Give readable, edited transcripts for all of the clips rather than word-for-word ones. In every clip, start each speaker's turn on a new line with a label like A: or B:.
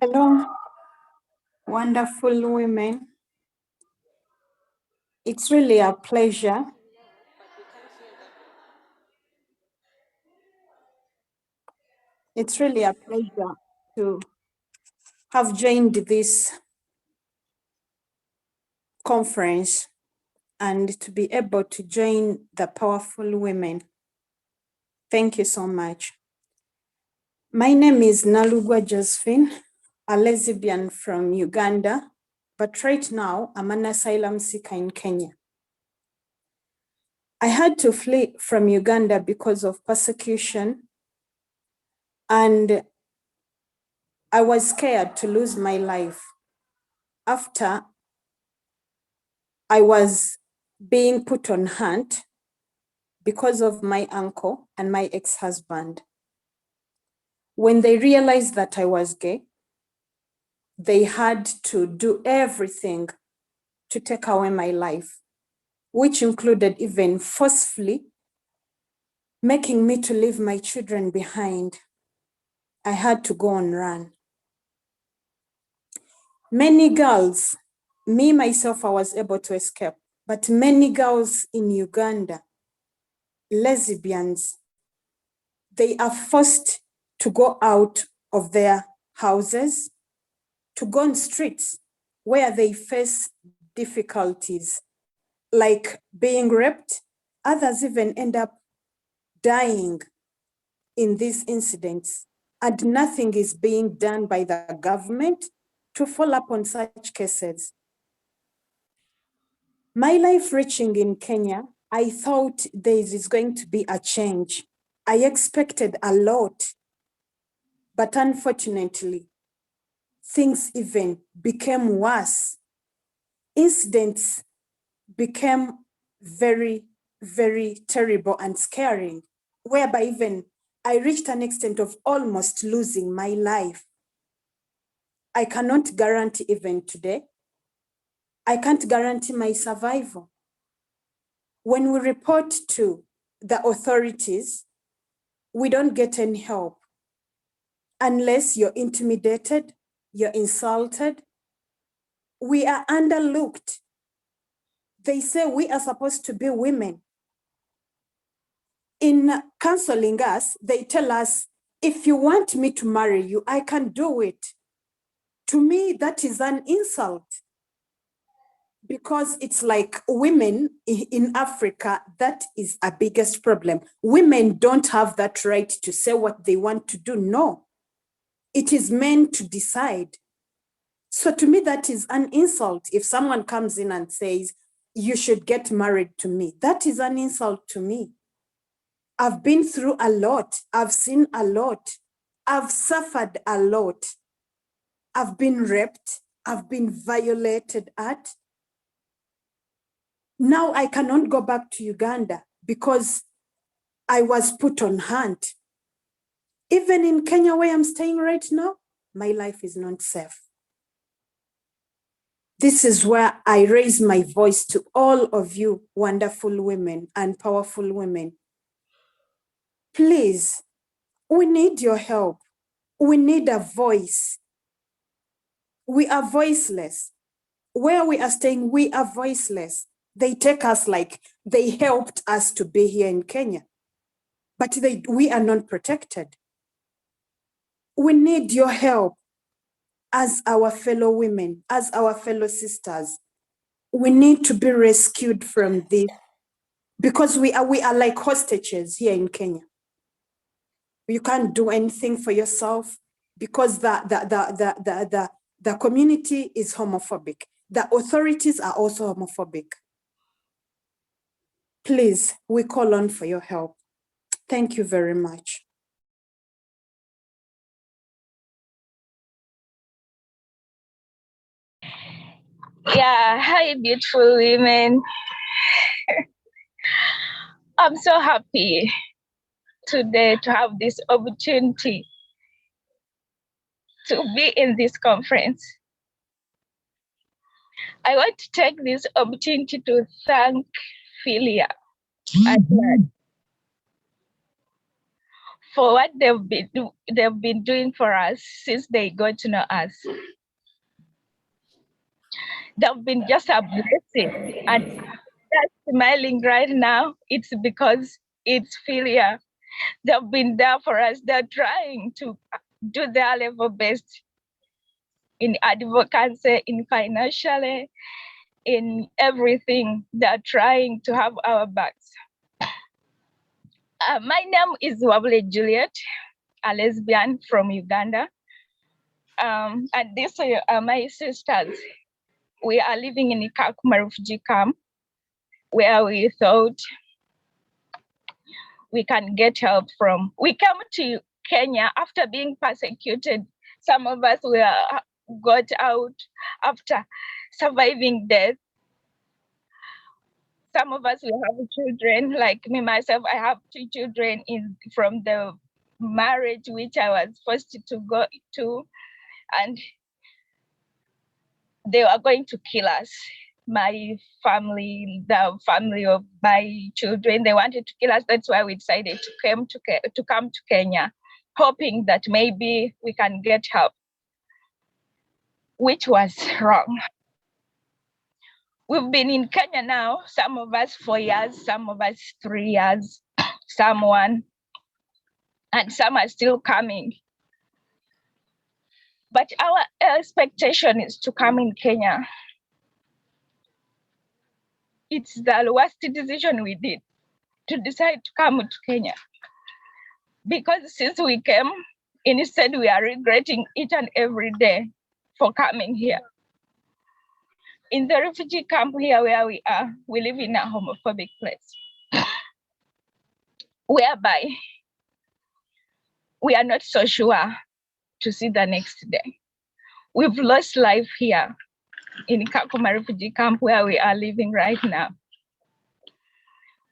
A: Hello, wonderful women. It's really a pleasure. It's really a pleasure to have joined this conference and to be able to join the powerful women. Thank you so much. My name is Nalugwa Josephine, a lesbian from Uganda, but right now I'm an asylum seeker in Kenya. I had to flee from Uganda because of persecution, and I was scared to lose my life after I was being put on hunt because of my uncle and my ex-husband. When they realized that I was gay, they had to do everything to take away my life, which included even forcefully making me to leave my children behind. I had to go on run. Many girls, me myself, I was able to escape, but many girls in Uganda, lesbians, they are forced to go out of their houses, to go on streets where they face difficulties like being raped. Others even end up dying in these incidents, and nothing is being done by the government to follow up on such cases. My life reaching in Kenya, I thought there is going to be a change. I expected a lot, but unfortunately, things even became worse. Incidents became very, very terrible and scary, whereby even I reached an extent of almost losing my life. I cannot guarantee even today. I can't guarantee my survival. When we report to the authorities, we don't get any help unless you're intimidated, you're insulted. We are underlooked. They say we are supposed to be women. In counseling us, they tell us, if you want me to marry you, I can do it. To me, that is an insult, because it's like women in Africa, that is a biggest problem. Women don't have that right to say what they want to do. No, it is men to decide. So to me, that is an insult. If someone comes in and says, you should get married to me, that is an insult to me. I've been through a lot. I've seen a lot. I've suffered a lot. I've been raped. I've been violated at. Now I cannot go back to Uganda because I was put on hunt. Even in Kenya, where I'm staying right now, my life is not safe. This is where I raise my voice to all of you wonderful women and powerful women. Please, we need your help. We need a voice. We are voiceless. Where we are staying, we are voiceless. They take us like they helped us to be here in Kenya, but we are not protected. We need your help as our fellow women, as our fellow sisters. We need to be rescued from this, because we are like hostages here in Kenya. You can't do anything for yourself because the community is homophobic. The authorities are also homophobic. Please, we call on for your help. Thank you very much.
B: Yeah, hi, beautiful women. I'm so happy today to have this opportunity to be in this conference. I want to take this opportunity to thank Philia for what they've been doing for us since they got to know us. They've been just a blessing, and that's smiling right now. It's because it's failure. They've been there for us. They're trying to do their level best in advocacy, in financially, in everything. They're trying to have our backs. My name is Wabule Juliet, a lesbian from Uganda. And these are my sisters. We are living in the Kakuma refugee camp, where we thought we can get help from. We came to Kenya after being persecuted. Some of us got out after surviving death. Some of us, we have children, like me, myself, I have 2 children from the marriage which I was forced to go to, and they were going to kill us. My family, the family of my children, they wanted to kill us. That's why we decided to come to Kenya, hoping that maybe we can get help, which was wrong. We've been in Kenya now, some of us 4 years, some of us 3 years, some 1, and some are still coming. But our expectation is to come in Kenya. It's the worst decision we did, to decide to come to Kenya. Because since we came, instead we are regretting each and every day for coming here. In the refugee camp here where we are, we live in a homophobic place, whereby we are not so sure to see the next day. We've lost life here in Kakuma refugee camp where we are living right now.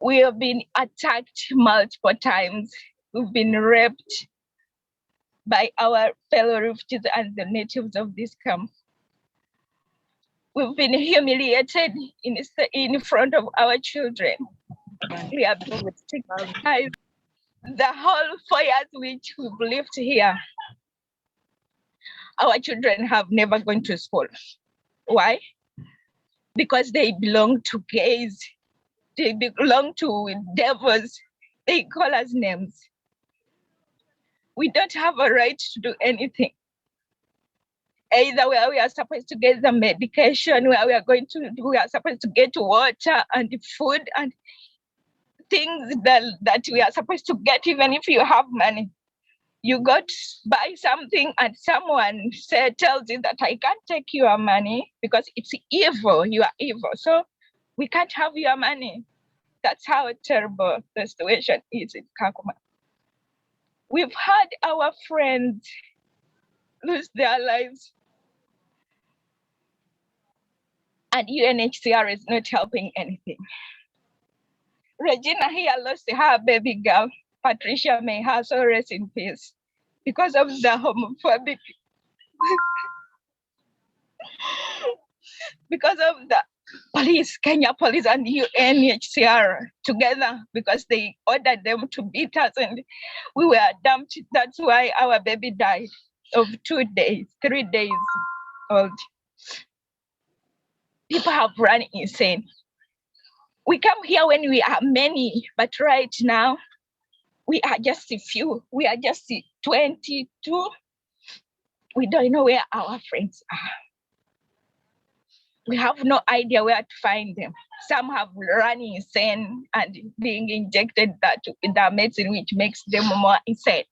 B: We have been attacked multiple times. We've been raped by our fellow refugees and the natives of this camp. We've been humiliated in front of our children. We have been stigmatized. The whole 4 years which we've lived here, our children have never gone to school. Why? Because they belong to gays. They belong to devils. They call us names. We don't have a right to do anything. Either where we are supposed to get the medication, where we are supposed to get water and food and things that we are supposed to get, even if you have money. You go to buy something and someone tells you that I can't take your money because it's evil, you are evil. So we can't have your money. That's how terrible the situation is in Kakuma. We've had our friends lose their lives, and UNHCR is not helping anything. Regina here lost her baby girl. Patricia, may her soul rest in peace, because of the homophobic, because of the police, Kenya police and UNHCR together, because they ordered them to beat us and we were dumped. That's why our baby died of 2 days, 3 days old. People have run insane. We come here when we are many, but right now, we are just a few. We are just 22. We don't know where our friends are. We have no idea where to find them. Some have run insane and being injected the medicine which makes them more insane.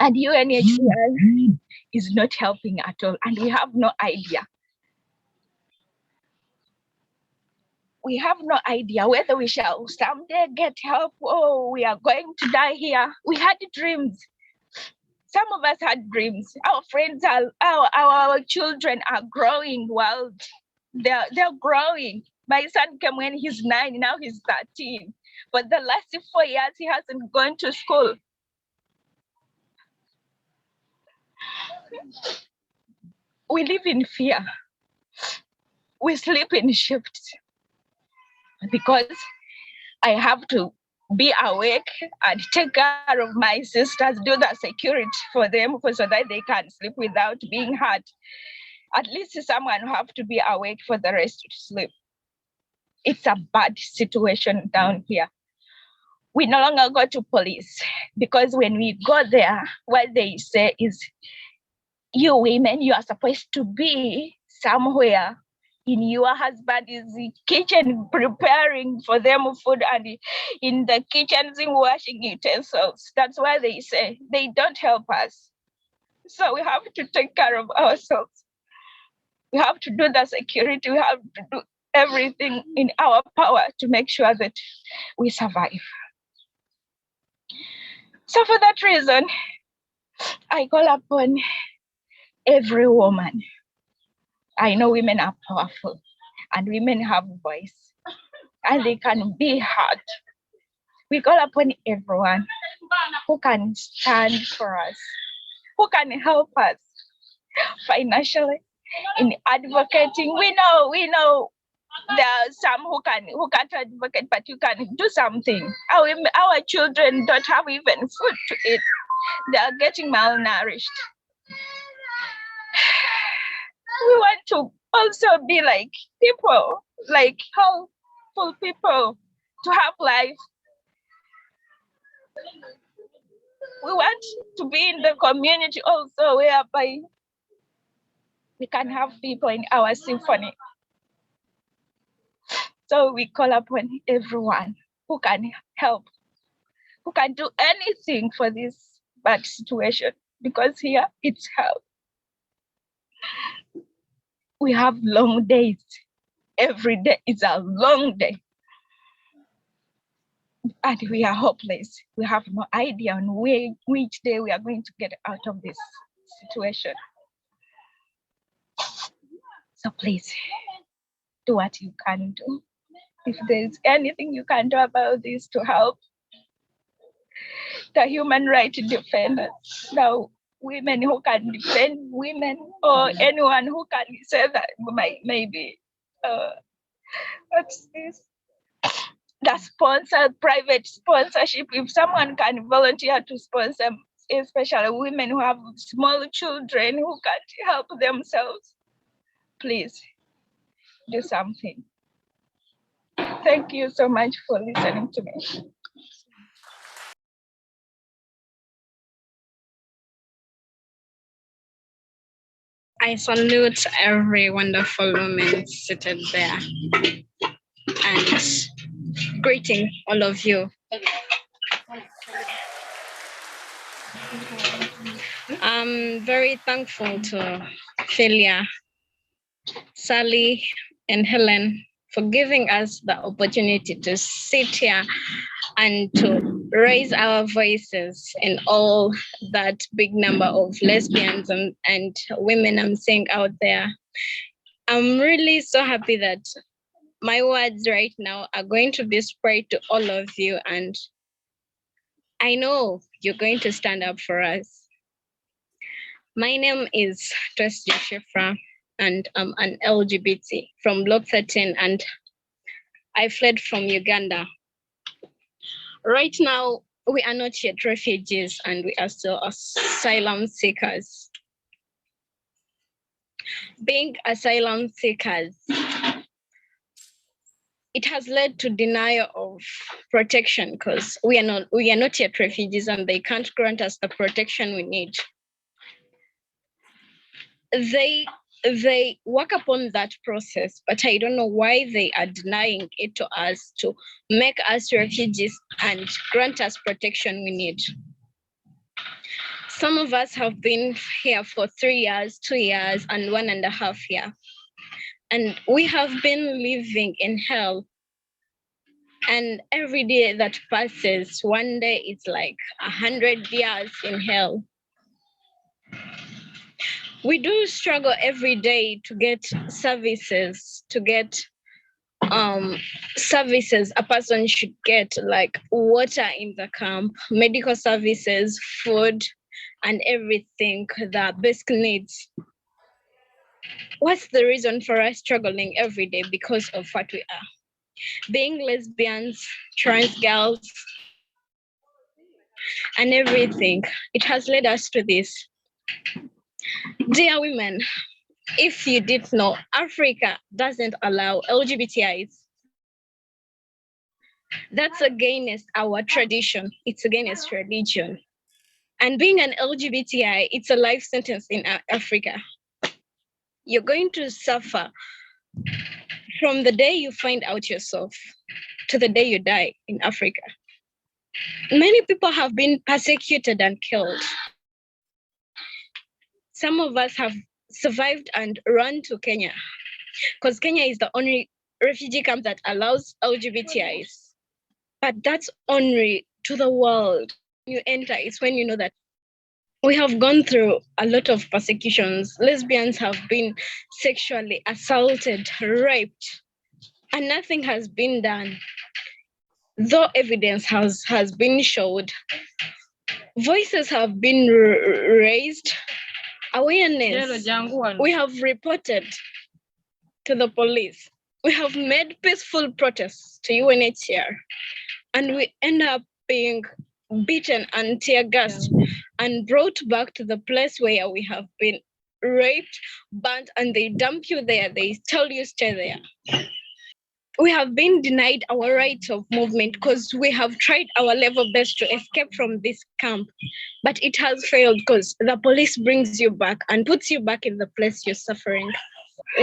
B: And UNHCR is not helping at all, and we have no idea. We have no idea whether we shall someday get help or we are going to die here. We had dreams. Some of us had dreams. Our friends are, our children are growing wild. They're growing. My son came when he's 9, now he's 13. For the last 4 years, he hasn't gone to school. We live in fear. We sleep in shifts because I have to be awake and take care of my sisters, do the security for them so that they can sleep without being hurt. At least someone have to be awake for the rest to sleep. It's a bad situation down here. We no longer go to police because when we go there, what they say is, you women, you are supposed to be somewhere in your husband's kitchen preparing for them food, and in the kitchen washing utensils. That's why they say they don't help us. So we have to take care of ourselves. We have to do the security. We have to do everything in our power to make sure that we survive. So for that reason, I call upon every woman. I know women are powerful and women have a voice and they can be heard. We call upon everyone who can stand for us, who can help us financially in advocating. We know there are some who can't advocate, but you can do something. Our children don't have even food to eat. They are getting malnourished. We want to also be like people, like helpful people to have life. We want to be in the community also whereby we can have people in our symphony. So we call upon everyone who can help, who can do anything for this bad situation, because here it's hell. We have long days. Every day is a long day. And we are hopeless. We have no idea on which day we are going to get out of this situation. So please, do what you can do. If there's anything you can do about this to help the human rights defenders, the women who can defend women, or anyone who can say that maybe, what's this? The sponsor, private sponsorship, if someone can volunteer to sponsor, especially women who have small children who can't help themselves, please do something. Thank you so much for listening to me.
C: I salute every wonderful woman seated there and greeting all of you. I'm very thankful to Philia, Sally, and Helen for giving us the opportunity to sit here and to raise our voices in all that big number of lesbians and women I'm seeing out there. I'm really so happy that my words right now are going to be spread to all of you, and I know you're going to stand up for us. My name is Shifra, and I'm an LGBT from Block 13, and I fled from Uganda. Right now, we are not yet refugees, and we are still asylum seekers. Being asylum seekers, it has led to denial of protection because we are not yet refugees, and they can't grant us the protection we need. They work upon that process, but I don't know why they are denying it to us to make us refugees and grant us protection we need. Some of us have been here for 3 years, 2 years, and 1.5 years. And we have been living in hell. And every day that passes, one day it's like 100 years in hell. We do struggle every day to get services, services a person should get, like water in the camp, medical services, food, and everything, the basic needs. What's the reason for us struggling every day? Because of what we are. being lesbians, trans girls, and everything. It has led us to this. Dear women, if you didn't know, Africa doesn't allow LGBTIs. That's against our tradition. It's against religion. And being an LGBTI, it's a life sentence in Africa. You're going to suffer from the day you find out yourself to the day you die in Africa. Many people have been persecuted and killed. Some of us have survived and run to Kenya because Kenya is the only refugee camp that allows LGBTIs. But that's only to the world. You enter, it's when you know that we have gone through a lot of persecutions. Lesbians have been sexually assaulted, raped, and nothing has been done. Though evidence has been showed, voices have been raised, awareness. We have reported to the police. We have made peaceful protests to UNHCR, and we end up being beaten and tear gassed and brought back to the place where we have been raped, burnt, and they dump you there. They tell you stay there. We have been denied our right of movement because we have tried our level best to escape from this camp, but it has failed because the police brings you back and puts you back in the place you're suffering.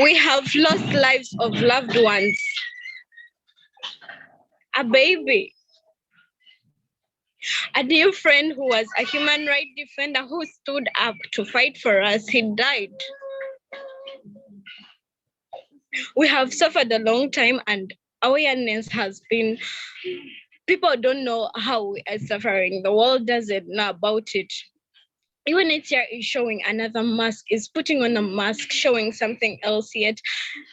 C: We have lost lives of loved ones. A baby. A dear friend who was a human rights defender who stood up to fight for us, he died. We have suffered a long time and awareness has been, people don't know how we are suffering. The world doesn't know about it. UNHCR is showing another mask, is putting on a mask, showing something else, yet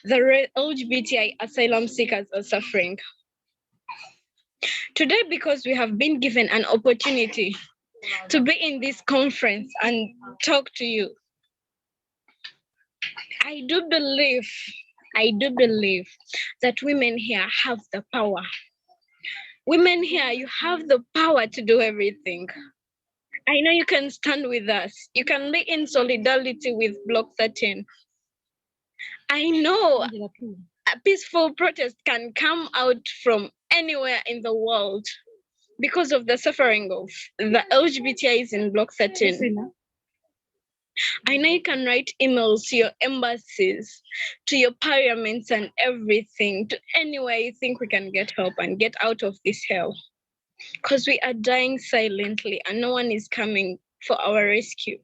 C: the LGBTI asylum seekers are suffering. Today, because we have been given an opportunity to be in this conference and talk to you, I do believe that women here have the power. Women here, you have the power to do everything. I know you can stand with us. You can be in solidarity with Block 13. I know a peaceful protest can come out from anywhere in the world because of the suffering of the LGBTIs in Block 13. I know you can write emails to your embassies, to your parliaments and everything, to anywhere you think we can get help and get out of this hell. Because we are dying silently and no one is coming for our rescue.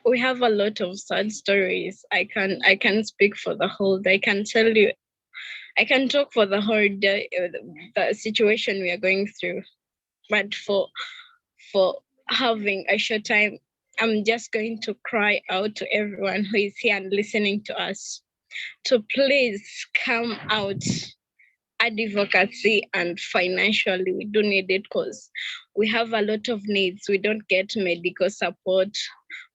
C: We have a lot of sad stories. I can speak for the whole day. I can tell you, I can talk for the whole day, the situation we are going through. But for having a short time, I'm just going to cry out to everyone who is here and listening to us to please come out. Advocacy and financially, we do need it because we have a lot of needs. We don't get medical support.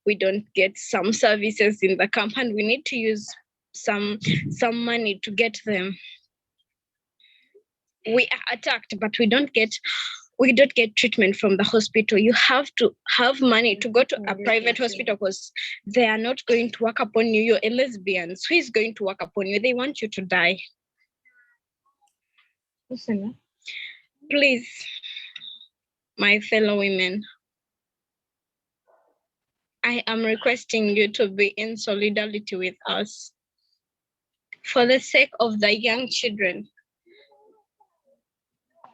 C: We don't get some services in the camp, and we need to use some money to get them. We are attacked, but we don't get treatment from the hospital. You have to have money to go to a private hospital because they are not going to work upon you. You're a lesbian. Who is going to work upon you? They want you to die. Please, my fellow women, I am requesting you to be in solidarity with us for the sake of the young children,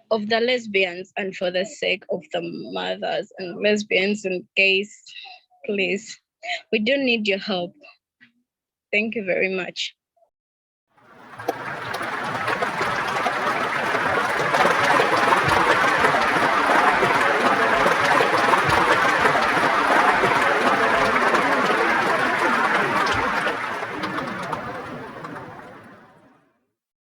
C: of the lesbians, and for the sake of the mothers and lesbians and gays. Please, we do need your help. Thank you very much.